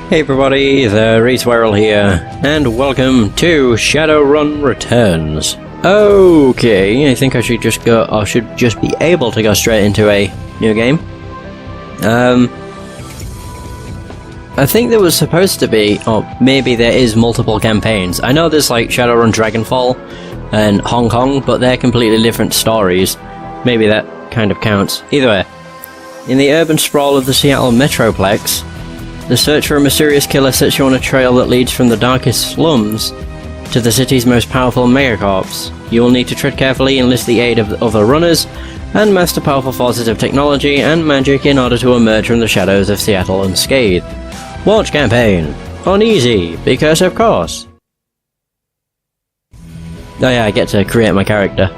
Hey everybody, the Reeswirl here, and welcome to Shadowrun Returns. Okay, I think I should just go, or should just be able to go straight into a new game. I think there was supposed to be, or maybe there is multiple campaigns. I know there's like Shadowrun Dragonfall and Hong Kong, but they're completely different stories. Maybe that kind of counts. Either way, in the urban sprawl of the Seattle Metroplex, the search for a mysterious killer sets you on a trail that leads from the darkest slums to the city's most powerful megacorps. You will need to tread carefully, enlist the aid of other runners, and master powerful forces of technology and magic in order to emerge from the shadows of Seattle unscathed. Launch campaign. On easy, because of course. Oh yeah, I get to create my character.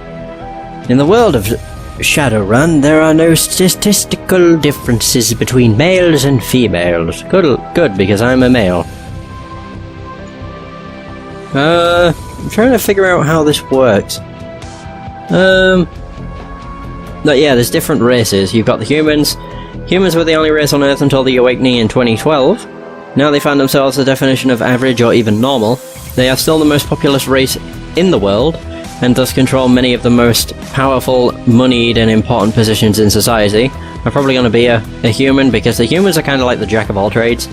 In the world of Shadowrun, there are no statistical differences between males and females. Good, because I'm a male. I'm trying to figure out how this works. But yeah, there's different races. You've got the humans. Humans were the only race on Earth until the Awakening in 2012. Now they find themselves the definition of average or even normal. They are still the most populous race in the world, and thus control many of the most powerful, moneyed, and important positions in society. I'm probably going to be a human, because the humans are kind of like the jack of all trades.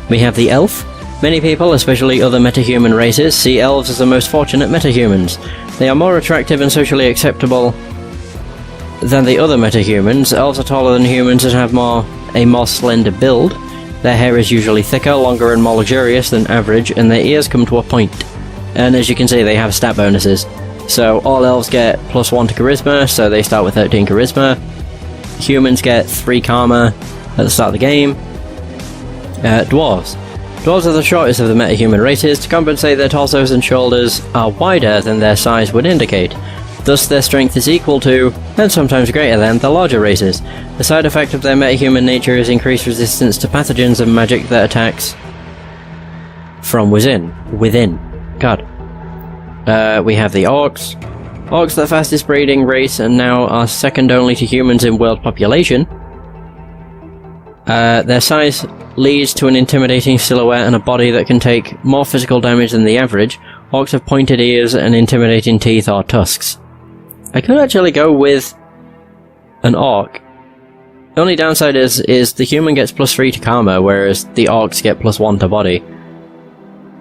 We have the elf. Many people, especially other metahuman races, see elves as the most fortunate metahumans. They are more attractive and socially acceptable than the other metahumans. Elves are taller than humans and have a more slender build. Their hair is usually thicker, longer, and more luxurious than average, and their ears come to a point. And as you can see, they have stat bonuses. So all elves get +1 to charisma, so they start with 13 charisma. Humans get 3 karma at the start of the game. Dwarves. Dwarves are the shortest of the metahuman races. To compensate, their torsos and shoulders are wider than their size would indicate. Thus their strength is equal to, and sometimes greater than, the larger races. The side effect of their metahuman nature is increased resistance to pathogens and magic that attacks from within. God. We have the orcs. Orcs are the fastest breeding race and now are second only to humans in world population. Their size leads to an intimidating silhouette and a body that can take more physical damage than the average. Orcs have pointed ears and intimidating teeth or tusks. I could actually go with an orc. The only downside is the human gets +3 to karma, whereas the orcs get +1 to body.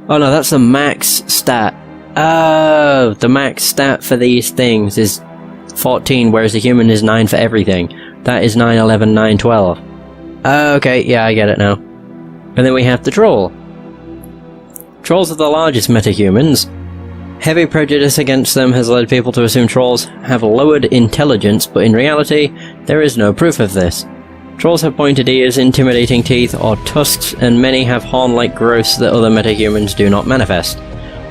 Oh no, that's the max stat. Oh, the max stat for these things is 14, whereas the human is 9 for everything. That is 9, 11, 9, 12. Okay, yeah, I get it now. And then we have the troll. Trolls are the largest metahumans. Heavy prejudice against them has led people to assume trolls have lowered intelligence, but in reality, there is no proof of this. Trolls have pointed ears, intimidating teeth, or tusks, and many have horn-like growths that other metahumans do not manifest.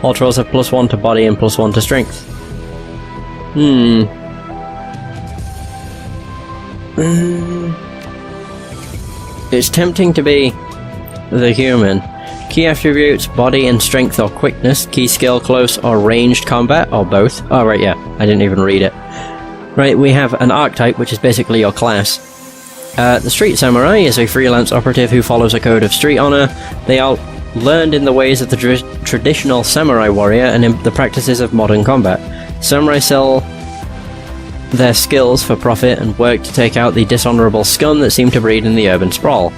All trolls have +1 to body and +1 to strength. It's tempting to be the human. Key attributes, body and strength or quickness. Key skill, close or ranged combat, or both. Oh right, yeah, I didn't even read it. Right, we have an archetype, which is basically your class. The Street Samurai is a freelance operative who follows a code of street honor. They are learned in the ways of the traditional samurai warrior and in the practices of modern combat. Samurai sell their skills for profit and work to take out the dishonorable scum that seem to breed in the urban sprawl.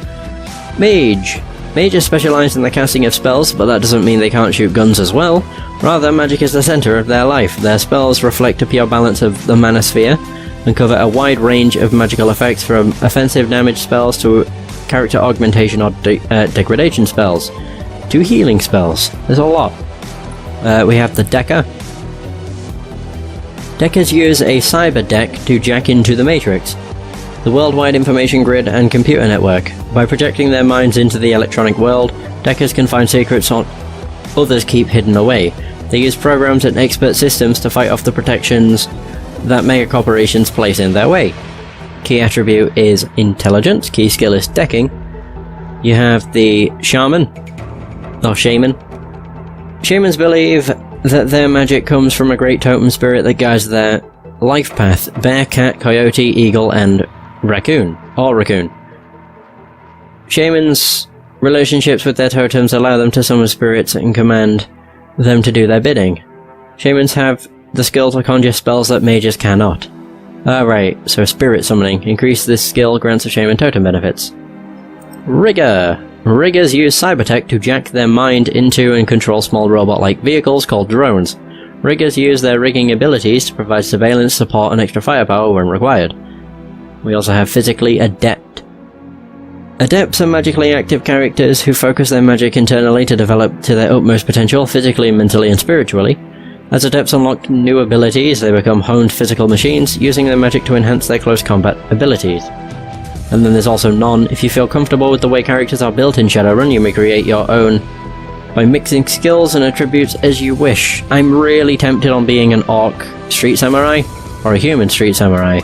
Mage. Mages specialize in the casting of spells, but that doesn't mean they can't shoot guns as well. Rather, magic is the center of their life. Their spells reflect a pure balance of the mana sphere and cover a wide range of magical effects, from offensive damage spells to character augmentation or degradation spells, to healing spells. There's a lot. We have the Decker. Deckers use a cyber deck to jack into the Matrix, the worldwide information grid and computer network. By projecting their minds into the electronic world, Deckers can find secrets others keep hidden away. They use programs and expert systems to fight off the protections that megacorporations place in their way. Key attribute is intelligence. Key skill is decking. You have the Shaman, or Shaman. Shamans believe that their magic comes from a great totem spirit that guides their life path. Bear, cat, coyote, eagle, and raccoon. Shamans Relationships with their totems allow them to summon spirits and command them to do their bidding. Shamans have the skill to conjure spells that mages cannot. Right, so spirit summoning. Increase this skill grants a shaman totem benefits. Rigger! Riggers use cybertech to jack their mind into and control small robot-like vehicles called drones. Riggers use their rigging abilities to provide surveillance, support, and extra firepower when required. We also have Physically Adept. Adepts are magically active characters who focus their magic internally to develop to their utmost potential, physically, mentally, and spiritually. As adepts unlock new abilities, they become honed physical machines, using their magic to enhance their close combat abilities. And then there's also non. If you feel comfortable with the way characters are built in Shadowrun, you may create your own by mixing skills and attributes as you wish. I'm really tempted on being an orc street samurai, or a human street samurai.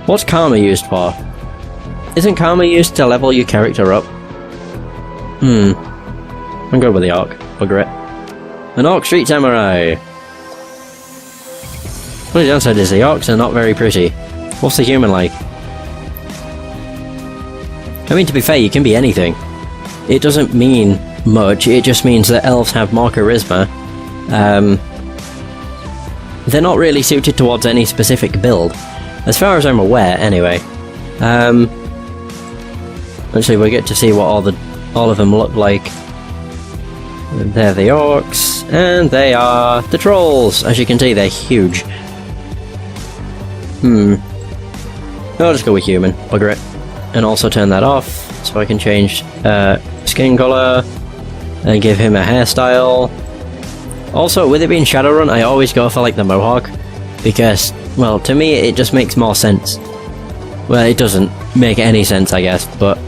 What's karma used for? Isn't karma used to level your character up? I'm good with the orc. Bugger it. An orc street samurai! The downside is the orcs are not very pretty. What's the human like? I mean, to be fair, you can be anything. It doesn't mean much, it just means that elves have more charisma. They're not really suited towards any specific build, as far as I'm aware, anyway. Actually, we get to see what all of them look like. They're the orcs, and they are the trolls. As you can see, they're huge. I'll just go with human. Bugger it. And also turn that off, so I can change skin color, and give him a hairstyle. Also, with it being Shadowrun, I always go for like the mohawk, because, well, to me it just makes more sense. Well, it doesn't make any sense, I guess, but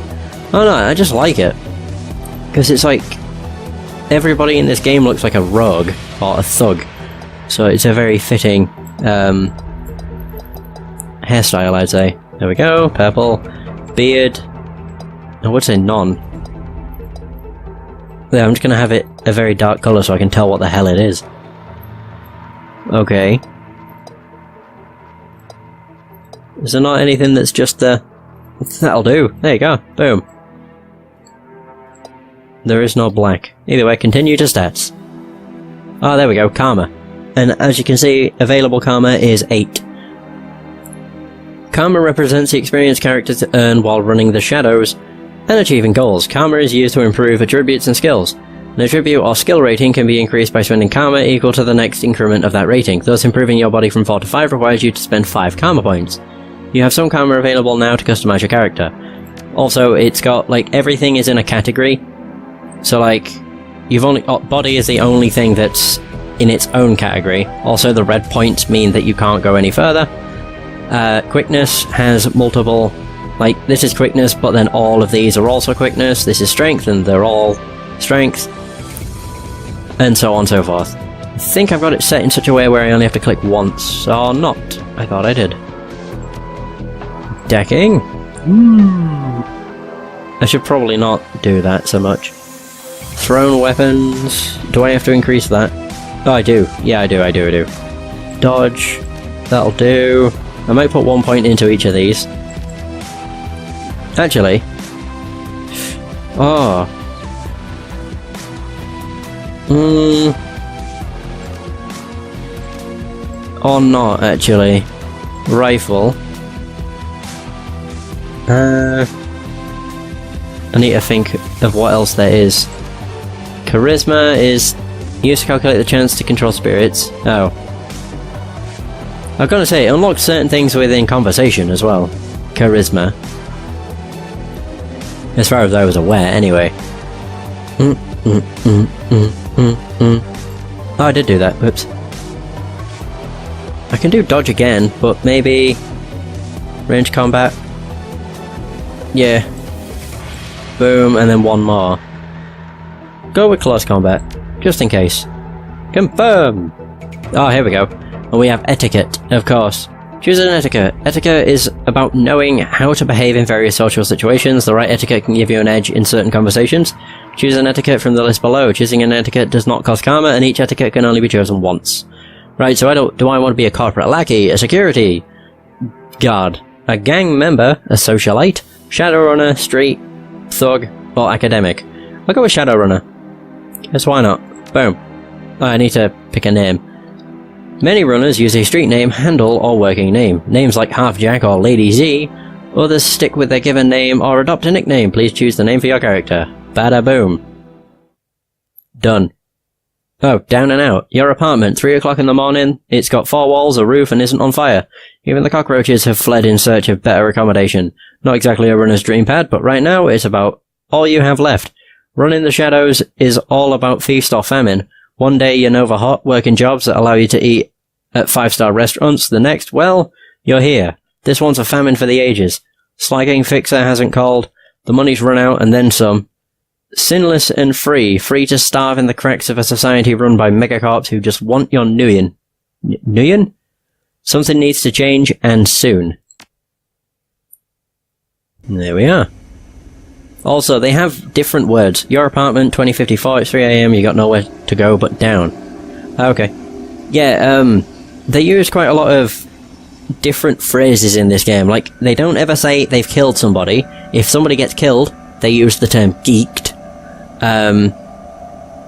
oh no, I just like it. Because it's like, everybody in this game looks like a rogue, or a thug, so it's a very fitting hairstyle, I'd say. There we go, purple. Beard. I would say none. Yeah, I'm just gonna have it a very dark colour so I can tell what the hell it is. Okay. Is there not anything that's just that'll do. There you go. Boom. There is no black. Either way, continue to stats. Ah, there we go. Karma. And as you can see, available karma is 8. Karma represents the experience characters earn while running the shadows and achieving goals. Karma is used to improve attributes and skills. An attribute or skill rating can be increased by spending karma equal to the next increment of that rating. Thus, improving your body from 4 to 5 requires you to spend 5 karma points. You have some karma available now to customize your character. Also, it's got, like, everything is in a category. So, like, body is the only thing that's in its own category. Also, the red points mean that you can't go any further. Quickness has multiple, like, this is quickness, but then all of these are also quickness. This is strength, and they're all strength, and so on and so forth. I think I've got it set in such a way where I only have to click once, or not. I thought I did. Decking? I should probably not do that so much. Thrown weapons, do I have to increase that? Oh, I do. Yeah, I do. Dodge, that'll do. I might put 1 point into each of these. Actually. Oh. Or not, actually. Rifle. I need to think of what else there is. Charisma is used to calculate the chance to control spirits. Oh. I was gonna say, it unlocks certain things within conversation as well. Charisma. As far as I was aware, anyway. Oh, I did do that. Whoops. I can do dodge again, but maybe range combat. Yeah. Boom, and then one more. Go with close combat, just in case. Confirm! Oh, here we go. And we have etiquette, of course. Choose an etiquette. Etiquette is about knowing how to behave in various social situations. The right etiquette can give you an edge in certain conversations. Choose an etiquette from the list below. Choosing an etiquette does not cost karma, and each etiquette can only be chosen once. Right, so do I want to be a corporate lackey, a security guard, a gang member, a socialite, shadowrunner, street, thug, or academic? I'll go with Shadowrunner. Guess why not? Boom. Oh, I need to pick a name. Many runners use a street name, handle, or working name. Names like Halfjack or Lady Z. Others stick with their given name or adopt a nickname. Please choose the name for your character. Bada boom. Done. Oh, down and out. Your apartment, 3 o'clock in the morning. It's got 4 walls, a roof, and isn't on fire. Even the cockroaches have fled in search of better accommodation. Not exactly a runner's dream pad, but right now it's about all you have left. Running the shadows is all about feast or famine. One day you're Nova hot, working jobs that allow you to eat at 5-star restaurants. The next, well, you're here. This one's a famine for the ages. Slagging Fixer hasn't called. The money's run out and then some. Sinless and free to starve in the cracks of a society run by megacorps who just want your nuyen. Nuyen? Something needs to change, and soon. There we are. Also, they have different words. Your apartment, 2054, it's 3 AM, you got nowhere to go but down. Okay. Yeah, they use quite a lot of different phrases in this game. Like, they don't ever say they've killed somebody. If somebody gets killed, they use the term geeked.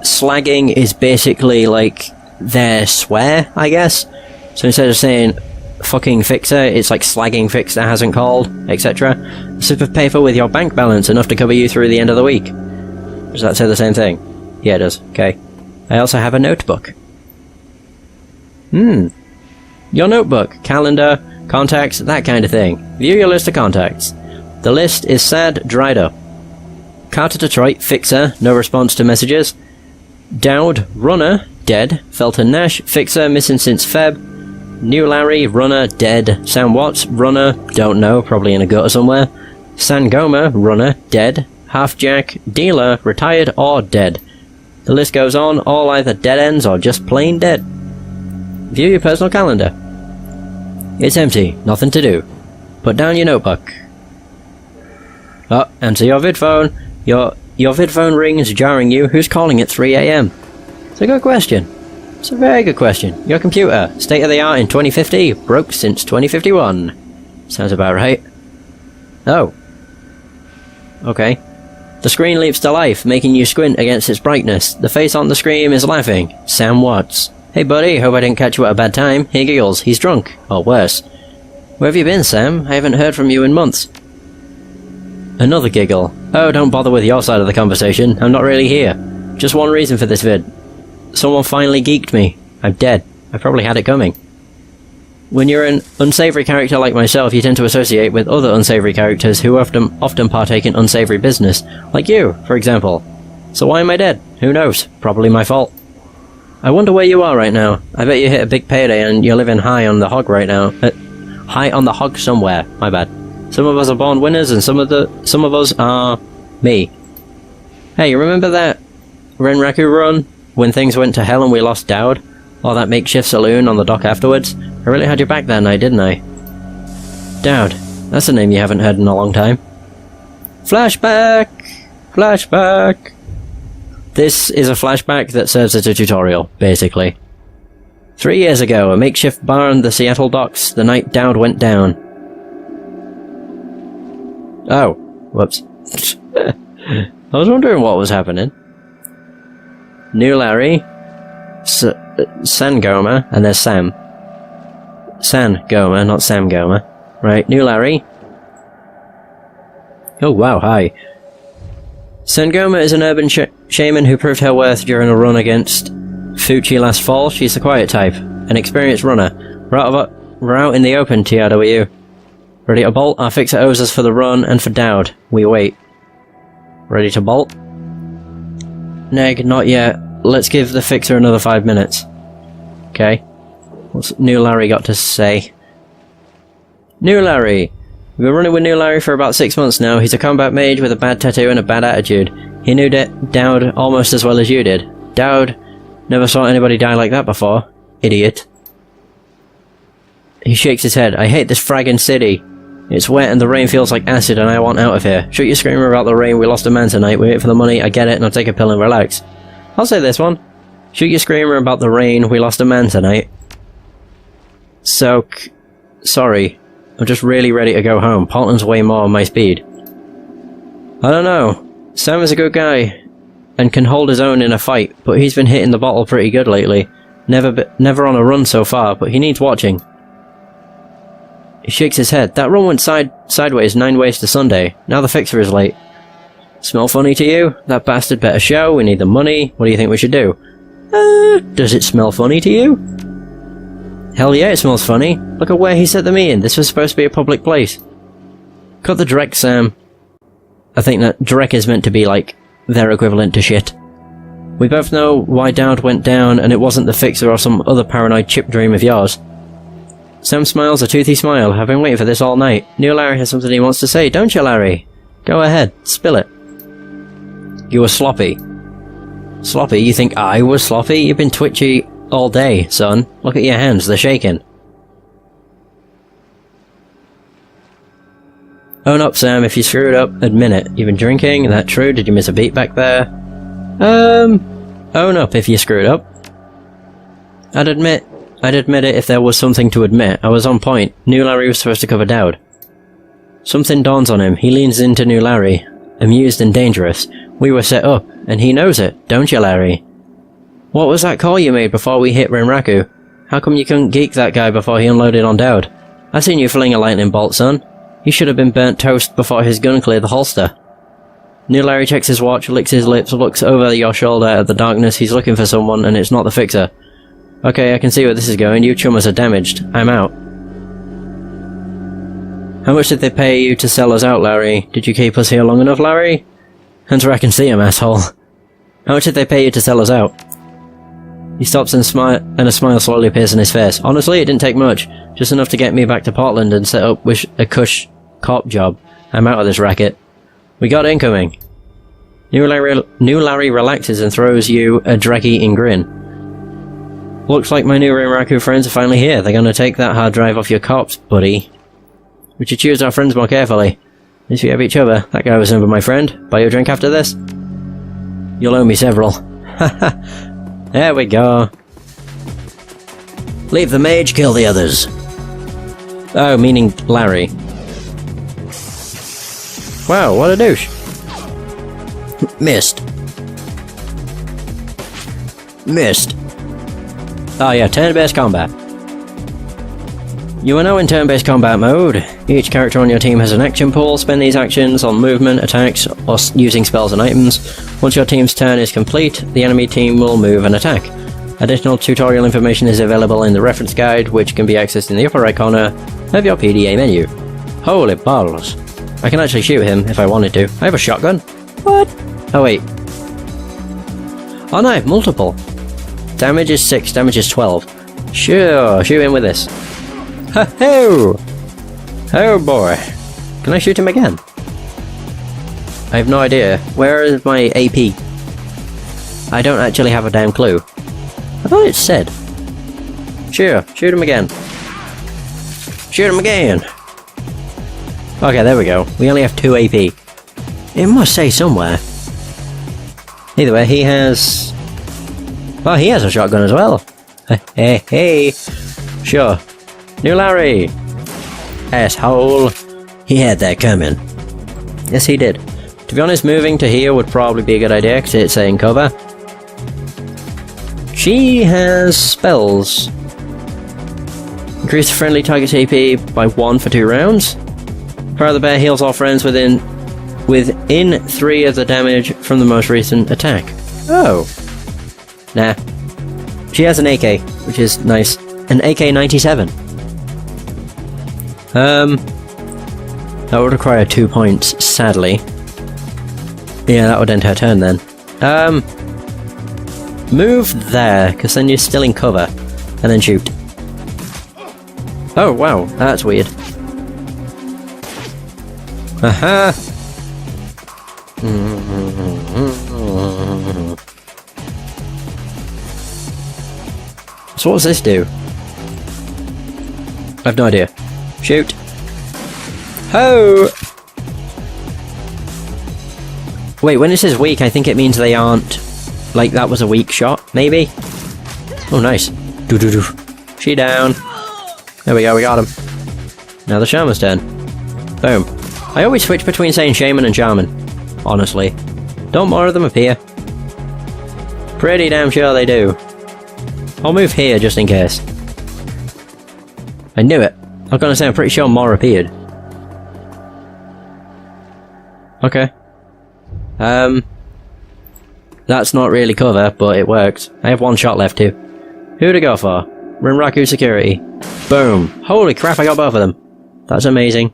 Slagging is basically like their swear, I guess. So instead of saying fucking fixer, it's like slagging fixer hasn't called, etc. A slip of paper with your bank balance enough to cover you through the end of the week. Does that say the same thing? Yeah, it does. Okay. I also have a notebook. Your notebook, calendar, contacts, that kind of thing. View your list of contacts. The list is sad, dried up. Carter Detroit, Fixer, no response to messages. Dowd, Runner, dead. Felton Nash, Fixer, missing since Feb. New Larry, Runner, dead. Sam Watts, Runner, don't know, probably in a gutter somewhere. Sangoma, Runner, dead. Halfjack, Dealer, retired or dead. The list goes on, all either dead ends or just plain dead. View your personal calendar. It's empty, nothing to do. Put down your notebook. Oh, answer your vid phone. Your vid phone rings, jarring you. Who's calling at 3 AM? It's a good question. It's a very good question. Your computer, state of the art in 2050, broke since 2051. Sounds about right. Oh. Okay. The screen leaps to life, making you squint against its brightness. The face on the screen is laughing. Sam Watts. Hey buddy, hope I didn't catch you at a bad time. He giggles. He's drunk. Or worse. Where have you been, Sam? I haven't heard from you in months. Another giggle. Oh, don't bother with your side of the conversation. I'm not really here. Just one reason for this vid. Someone finally geeked me. I'm dead. I probably had it coming. When you're an unsavory character like myself, you tend to associate with other unsavory characters who often partake in unsavory business. Like you, for example. So why am I dead? Who knows? Probably my fault. I wonder where you are right now. I bet you hit a big payday and you're living high on the hog right now. High on the hog somewhere. My bad. Some of us are born winners and some of us are me. Hey, you remember that Renraku run? When things went to hell and we lost Dowd? Or that makeshift saloon on the dock afterwards? I really had your back that night, didn't I? Dowd. That's a name you haven't heard in a long time. Flashback! Flashback! This is a flashback that serves as a tutorial, basically. 3 years ago, a makeshift bar on the Seattle docks, the night Dowd went down. Oh. Whoops. I was wondering what was happening. New Larry. Sangoma, and there's Sam. Sangoma, not Sam Goma. Right, New Larry. Oh wow, hi. Sangoma is an urban shaman who proved her worth during a run against Fuchi last fall. She's the quiet type, an experienced runner. We're out in the open, TRW. Ready to bolt? Our fixer owes us for the run and for Dowd. We wait. Ready to bolt? Neg, not yet. Let's give the fixer another 5 minutes. Okay. What's New Larry got to say? New Larry! We've been running with New Larry for about 6 months now. He's a combat mage with a bad tattoo and a bad attitude. He knew Dowd almost as well as you did. Dowd never saw anybody die like that before. Idiot. He shakes his head. I hate this fragging city. It's wet and the rain feels like acid and I want out of here. Shoot your screamer about the rain. We lost a man tonight. We wait for the money. I get it and I'll take a pill and relax. I'll say this one. Shoot your screamer about the rain. We lost a man tonight. So, sorry. I'm just really ready to go home. Paulton's way more on my speed. I don't know. Sam is a good guy. and can hold his own in a fight, but he's been hitting the bottle pretty good lately. Never on a run so far, but he needs watching. He shakes his head. That run went sideways 9 ways to Sunday. Now the fixer is late. Smell funny to you? That bastard better show. We need the money. What do you think we should do? Does it smell funny to you? Hell yeah, it smells funny. Look at where he set the meeting. This was supposed to be a public place. Cut the direct, Sam. I think that direct is meant to be like their equivalent to shit. We both know why Dowd went down, and it wasn't the fixer or some other paranoid chip dream of yours. Sam smiles a toothy smile. I've been waiting for this all night. New Larry has something he wants to say, don't you, Larry? Go ahead, spill it. You were sloppy. Sloppy? You think I was sloppy? You've been twitchy all day, son. Look at your hands, they're shaking. Own up, Sam. If you screwed up, admit it. You've been drinking, is that true? Did you miss a beat back there? Own up if you screwed up. I'd admit it if there was something to admit. I was on point. New Larry was supposed to cover Dowd. Something dawns on him. He leans into New Larry, amused and dangerous. We were set up, and he knows it, don't you, Larry? What was that call you made before we hit Renraku? How come you couldn't geek that guy before he unloaded on Dowd? I seen you fling a lightning bolt, son. He should have been burnt toast before his gun cleared the holster. New Larry checks his watch, licks his lips, looks over your shoulder at the darkness. He's looking for someone, and it's not the fixer. Okay, I can see where this is going. You chummers are damaged. I'm out. How much did they pay you to sell us out, Larry? Did you keep us here long enough, Larry? Hunter, I can see him, asshole. How much did they pay you to sell us out? He stops and a smile slowly appears on his face. Honestly, it didn't take much. Just enough to get me back to Portland and set up with a cush cop job. I'm out of this racket. We got incoming. New Larry relaxes and throws you a drag-eating grin. Looks like my new Renraku friends are finally here. They're gonna take that hard drive off your corpse, buddy. We should choose our friends more carefully. At least we have each other. That guy was never my friend. Buy you a drink after this? You'll owe me several. Haha. There we go. Leave the mage, kill the others. Oh, meaning Larry. Wow, what a douche. Missed. Missed. Oh yeah, turn-based combat. You are now in turn-based combat mode. Each character on your team has an action pool. Spend these actions on movement, attacks, or using spells and items. Once your team's turn is complete, the enemy team will move and attack. Additional tutorial information is available in the reference guide, which can be accessed in the upper right corner of your PDA menu. Holy balls. I can actually shoot him if I wanted to. I have a shotgun. What? Oh wait. Oh no, I have multiple. Damage is 6, damage is 12. Sure, shoot him with this. Ho-ho! Oh boy. Can I shoot him again? I have no idea. Where is my AP? I don't actually have a damn clue. I thought it said. Sure, shoot him again. Shoot him again! Okay, there we go. We only have 2 AP. It must say somewhere. Either way, he has... Oh, he has a shotgun as well. Hey, hey. Sure. New Larry! Asshole. He had that coming. Yes, he did. To be honest, moving to here would probably be a good idea, because it's in cover. She has spells. Increase the friendly target's AP by 1 for 2 rounds. Power of the Bear heals all friends within 3 of the damage from the most recent attack. Oh. Nah. She has an AK, which is nice. An AK-97. That would require 2 points, sadly. Yeah, that would end her turn then. Move there, because then you're still in cover. And then shoot. Oh, wow, that's weird. Aha! So what does this do? I have no idea. Shoot. Ho! Wait, when it says weak, I think it means they aren't... Like, that was a weak shot, maybe? Oh, nice. Doo-doo-doo. She down. There we go, we got him. Now the Shaman's turn. Boom. I always switch between saying Shaman and Shaman. Honestly. Don't more of them appear. Pretty damn sure they do. I'll move here just in case. I knew it. I was gonna say I'm pretty sure more appeared. Okay. That's not really cover, but it worked. I have one shot left too. Who to go for? Rinraku security. Boom. Holy crap, I got both of them. That's amazing.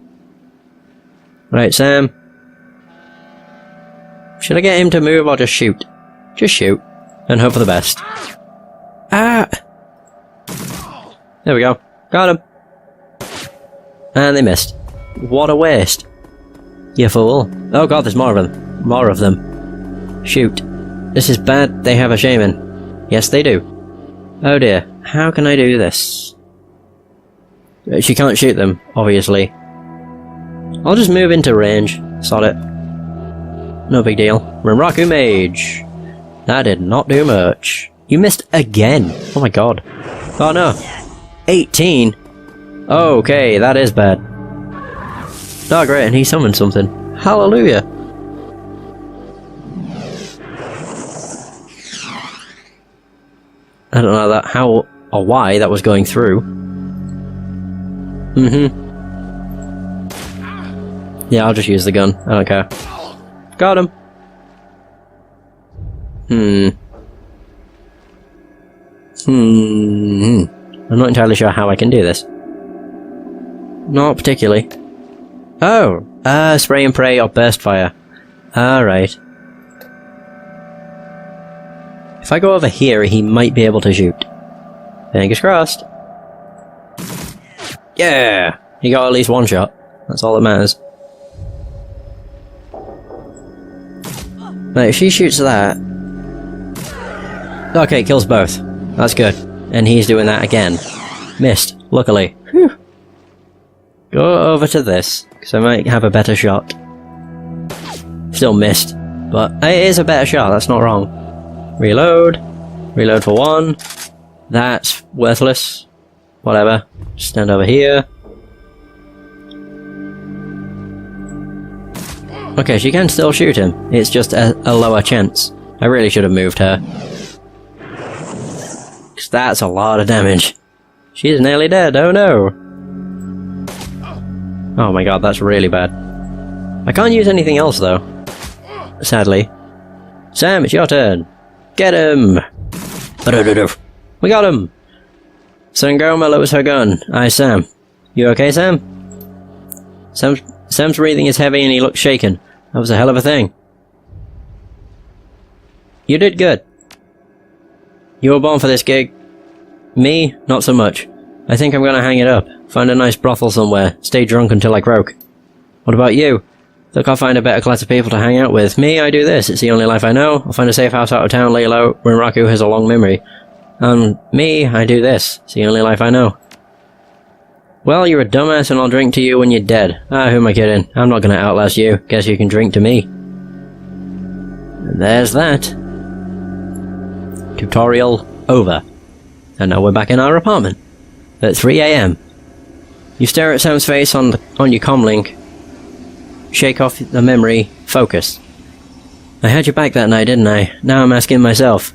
Right, Sam. Should I get him to move or just shoot? Just shoot. And hope for the best. Ah! There we go. Got him. And they missed. What a waste. You fool. Oh god, there's more of them. More of them. Shoot. This is bad. They have a shaman. Yes, they do. Oh dear. How can I do this? She can't shoot them, obviously. I'll just move into range. Sod it. No big deal. Rinraku Mage. That did not do much. You missed again. Oh my god. Oh no. 18? Okay, that is bad. Oh great, and he summoned something. Hallelujah. I don't know how or why that was going through. Yeah, I'll just use the gun. I don't care. Got him. I'm not entirely sure how I can do this. Not particularly. Oh! Spray and pray or burst fire. Alright. If I go over here, he might be able to shoot. Fingers crossed. Yeah! He got at least one shot. That's all that matters. Right, if she shoots that... Okay, kills both. That's good. And he's doing that again. Missed, luckily. Whew. Go over to this, because I might have a better shot. Still missed. But it is a better shot, that's not wrong. Reload. Reload for one. That's worthless. Whatever. Just stand over here. Okay, she can still shoot him. It's just a lower chance. I really should have moved her. Because that's a lot of damage. She's nearly dead, oh no! Oh my god, that's really bad. I can't use anything else though. Sadly. Sam, it's your turn! Get him! We got him! Sangoma lowers her gun. Aye, Sam. You okay, Sam? Sam's breathing is heavy and he looks shaken. That was a hell of a thing. You did good. You were born for this gig. Me, not so much. I think I'm gonna hang it up. Find a nice brothel somewhere. Stay drunk until I croak. What about you? Look, I'll find a better class of people to hang out with. Me, I do this. It's the only life I know. I'll find a safe house out of town, lay low. Rinraku has a long memory. Me, I do this. It's the only life I know. Well, you're a dumbass and I'll drink to you when you're dead. Ah, who am I kidding? I'm not gonna outlast you. Guess you can drink to me. And there's that. Tutorial over. And now we're back in our apartment. At 3 AM. You stare at Sam's face on your comlink. Shake off the memory. Focus. I had your back that night, didn't I? Now I'm asking myself.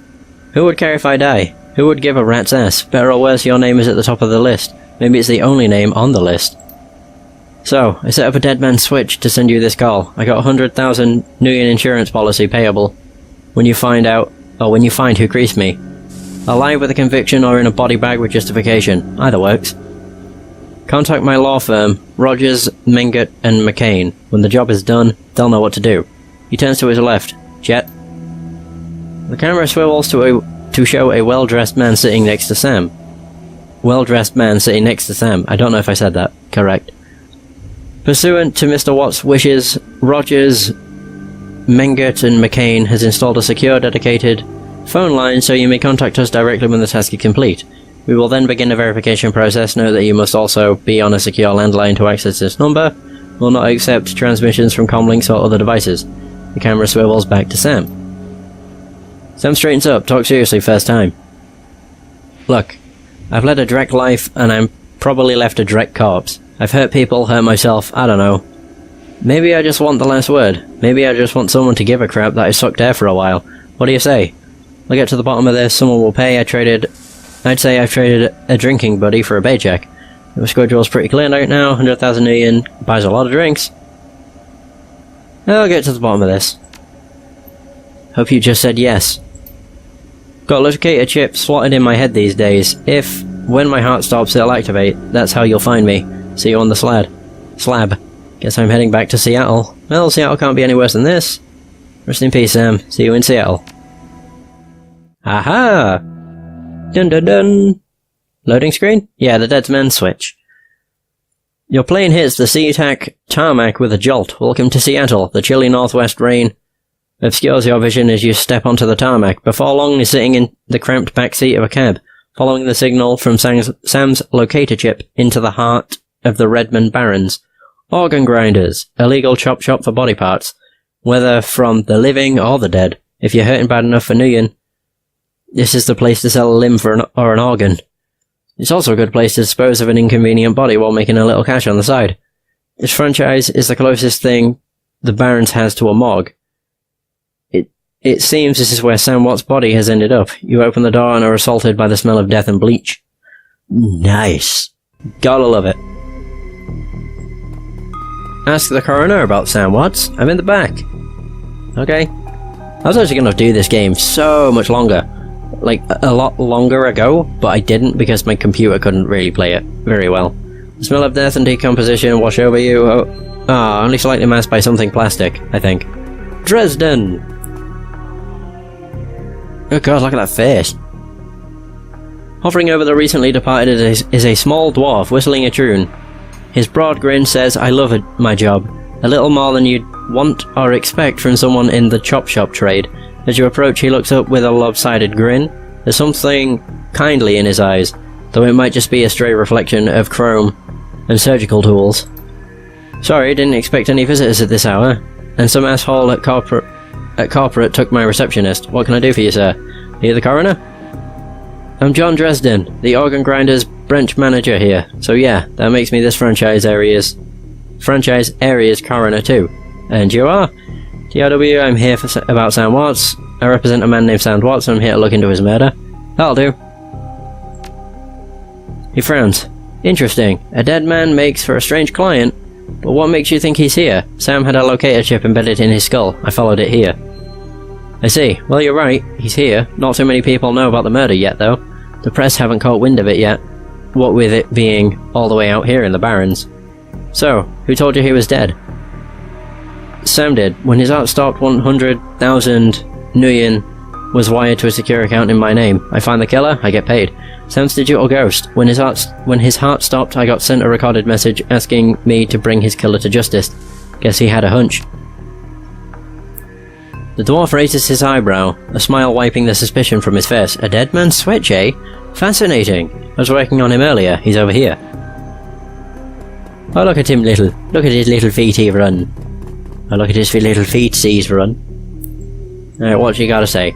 Who would care if I die? Who would give a rat's ass? Better or worse, your name is at the top of the list. Maybe it's the only name on the list. So, I set up a dead man's switch to send you this call. I got 100,000 Nuyen insurance policy payable. When you find who creased me. Alive with a conviction or in a body bag with justification. Either works. Contact my law firm, Rogers, Mingott and McCain. When the job is done, they'll know what to do. He turns to his left. Jet. The camera swivels to show a well-dressed man sitting next to Sam. Well-dressed man sitting next to Sam. I don't know if I said that. Correct. Pursuant to Mr. Watt's wishes, Rogers, Mingott and McCain has installed a secure, dedicated phone line so you may contact us directly when the task is complete. We will then begin the verification process. Know that you must also be on a secure landline to access this number. Will not accept transmissions from comlinks or other devices. The camera swivels back to Sam. Sam straightens up. Talk seriously, first time. Look, I've led a direct life and I'm probably left a direct corpse. I've hurt people, hurt myself, I don't know. Maybe I just want the last word. Maybe I just want someone to give a crap that I sucked air for a while. What do you say? I'll get to the bottom of this, someone will pay. I'd say I've traded a drinking buddy for a paycheck. The schedule's pretty clear right now, 100,000 yen, buys a lot of drinks. I'll get to the bottom of this. Hope you just said yes. Got a locator chip slotted in my head these days. If, when my heart stops, it'll activate. That's how you'll find me. See you on the slab. Guess I'm heading back to Seattle. Well, Seattle can't be any worse than this. Rest in peace, Sam. See you in Seattle. Aha! Dun dun dun! Loading screen? Yeah, the dead man's switch. Your plane hits the SeaTac tarmac with a jolt. Welcome to Seattle. The chilly northwest rain obscures your vision as you step onto the tarmac. Before long, you're sitting in the cramped back seat of a cab, following the signal from Sam's locator chip into the heart of the Redmond Barrens. Organ grinders, a legal chop shop for body parts, whether from the living or the dead. If you're hurting bad enough for Nguyen, this is the place to sell a limb or an organ. It's also a good place to dispose of an inconvenient body while making a little cash on the side. This franchise is the closest thing the Barrens has to a morgue. It seems this is where Sam Watt's body has ended up. You open the door and are assaulted by the smell of death and bleach. Nice. Gotta love it. Ask the coroner about Sam Watts. I'm in the back. Okay. I was actually going to do this game so much longer. Like, a lot longer ago, but I didn't because my computer couldn't really play it very well. The smell of death and decomposition wash over you. Only slightly masked by something plastic, I think. Dresden! Oh god, look at that face. Hovering over the recently departed is a small dwarf whistling a tune. His broad grin says, I love my job. A little more than you'd want or expect from someone in the chop shop trade. As you approach, he looks up with a lopsided grin. There's something kindly in his eyes, though it might just be a stray reflection of chrome and surgical tools. Sorry, didn't expect any visitors at this hour. And some asshole at corporate took my receptionist. What can I do for you, sir? Are you the coroner? I'm John Dresden, the organ grinders branch manager here. So yeah, that makes me this franchise area's coroner too. And you are? TRW, I'm here about Sam Watts. I represent a man named Sam Watts and I'm here to look into his murder. That'll do. He frowns. Interesting. A dead man makes for a strange client. But what makes you think he's here? Sam had a locator chip embedded in his skull. I followed it here. I see. Well, you're right. He's here. Not too many people know about the murder yet, though. The press haven't caught wind of it yet. What with it being all the way out here in the Barrens. So, who told you he was dead? Sam did. When his heart stopped, 100,000 Nguyen was wired to a secure account in my name. I find the killer, I get paid. Sam's digital ghost. When his heart stopped, I got sent a recorded message asking me to bring his killer to justice. Guess he had a hunch. The dwarf raises his eyebrow, a smile wiping the suspicion from his face. A dead man's switch, eh? Fascinating. I was working on him earlier. He's over here. Oh, look at him look at his little feety run. Oh, look at his little feetsies run. Alright, what you gotta say?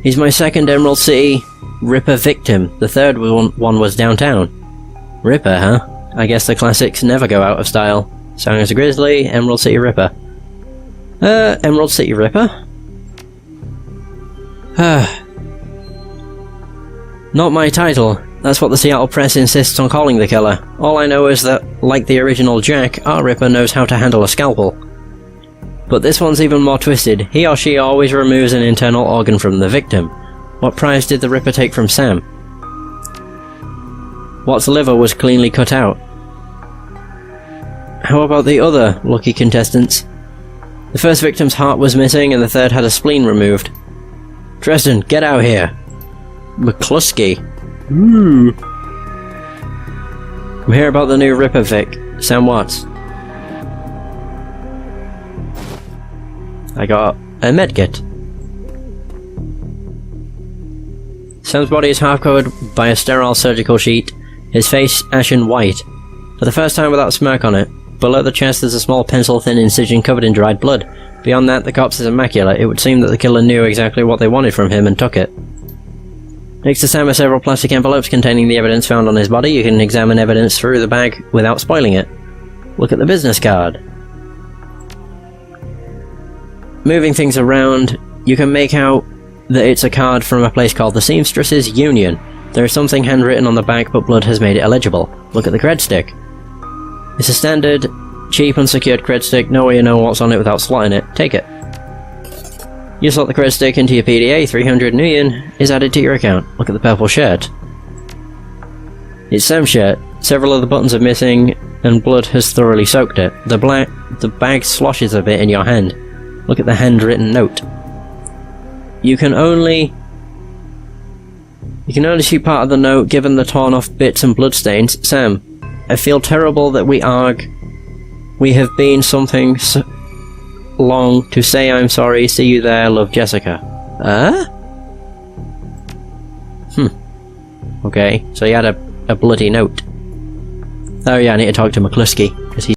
He's my second Emerald City Ripper victim. The third one was downtown. Ripper, huh? I guess the classics never go out of style. Song as a Grizzly, Emerald City Ripper. Emerald City Ripper? Not my title. That's what the Seattle press insists on calling the killer. All I know is that, like the original Jack, our Ripper knows how to handle a scalpel. But this one's even more twisted. He or she always removes an internal organ from the victim. What prize did the Ripper take from Sam? Watt's liver was cleanly cut out. How about the other lucky contestants? The first victim's heart was missing and the third had a spleen removed. Dresden, get out here! McCluskey. Ooh. I'm here about the new Ripper Vic, Sam Watts. I got a medkit. Sam's body is half covered by a sterile surgical sheet, his face ashen white, for the first time without a smirk on it. Below the chest there's a small pencil-thin incision covered in dried blood. Beyond that, the corpse is immaculate. It would seem that the killer knew exactly what they wanted from him and took it. Next to Sam are several plastic envelopes containing the evidence found on his body. You can examine evidence through the bag without spoiling it. Look at the business card. Moving things around, you can make out that it's a card from a place called the Seamstresses Union. There is something handwritten on the back, but blood has made it illegible. Look at the cred stick. It's a standard, cheap, unsecured cred stick. No way you know what's on it without slotting it. Take it. You slot the cred stick into your PDA, 300 Nuyen is added to your account. Look at the purple shirt. It's Sam's shirt. Several of the buttons are missing, and blood has thoroughly soaked it. The bag sloshes a bit in your hand. Look at the handwritten note. You can only see part of the note given the torn off bits and bloodstains. Sam, I feel terrible that we have been something so long to say I'm sorry. See you there, love, Jessica. Okay, so you had a bloody note. Oh yeah, I need to talk to McCluskey.